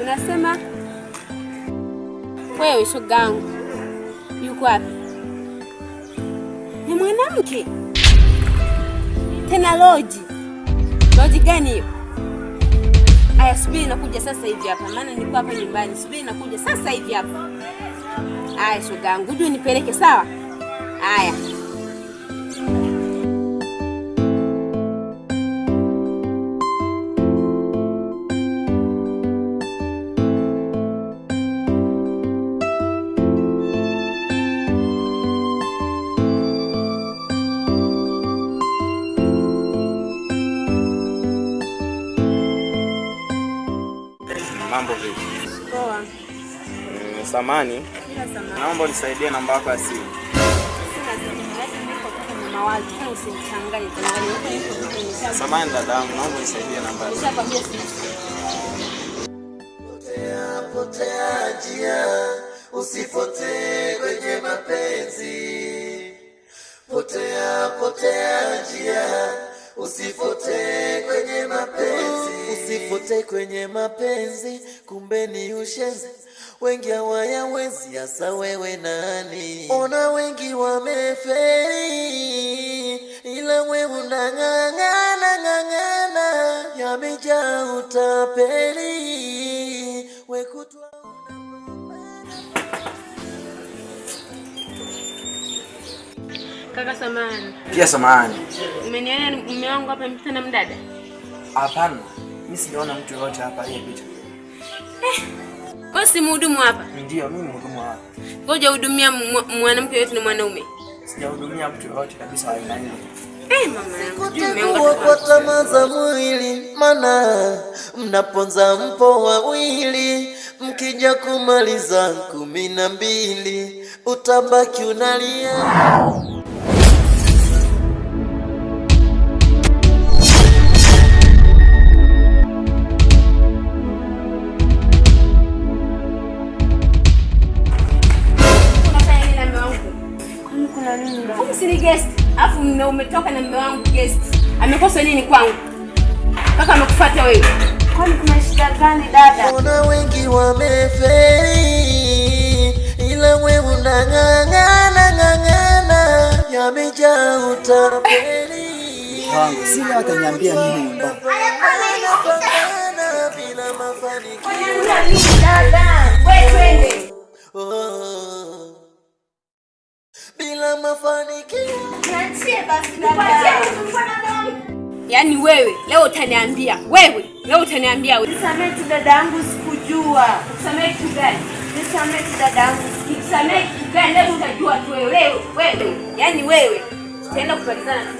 Unasema wewe shogangu yuko wapi? Ni mwanamke tena loji. Loji gani hiyo? Aya, subiri nakuja sasa hivi hapa. Maana niko hapa nyumbani. Subiri nakuja sasa hivi hapa. Aya shogangu, uje nipeleke sawa? Aya. Mambo vipi? Poa. Samani. Naomba unisaidie namba yako ya simu. Sina simu. Niko kwa mawazo. Usichanganye. Samani dadangu, naomba unisaidie namba yako. Nishakwambia sina. Potea njia, usipotee kwenye mapenzi. Potea njia, usipotee kwenye mapenzi. Usipotee kwenye mapenzi, kumbe ni ushenzi. Wengi hawayawezi, hasa wewe nani? Ona wengi wamefeli, ila wewe unang'ang'ana, yamejaa utapeli. Wekutwa Kaka samahani. Pia samahani. Umeniona mume wangu hapa mpita na mdada? Hapana. Mimi sijaona mtu yote hapa aliyepita. Wewe si mhudumu hapa? Ndio, mimi mhudumu hapa. Ngoja hudumia mwanamke yote ni mwanaume. Sijahudumia mtu yote kabisa aina hiyo. Mama yangu, kwa tamaa za mwili, mana mnaponza mpo wawili, mkija kumaliza 12 utabaki unalia. Si ni guest, afu umetoka na mume wangu guest. Amekosa nini kwangu? Kaka amekufuata wewe. Kwani kuna shida gani dada? Ona wengi wamefeli, ila wewe unang'ang'ana, yamejaa utapeli. Wangu sina hata niambia nini mbaya. Bila mafanikio. Dada, wewe twende. Bila mafanikio. Niachie basi dada. Yaani wewe leo utaniambia. Wewe leo utaniambia wewe. Nisamehe tu dada yangu sikujua. Nisamehe tu gani? Nisamehe tu dada yangu. Nisamehe tu gani? Leo utajua tu wewe. Yaani wewe utaenda kupalizana na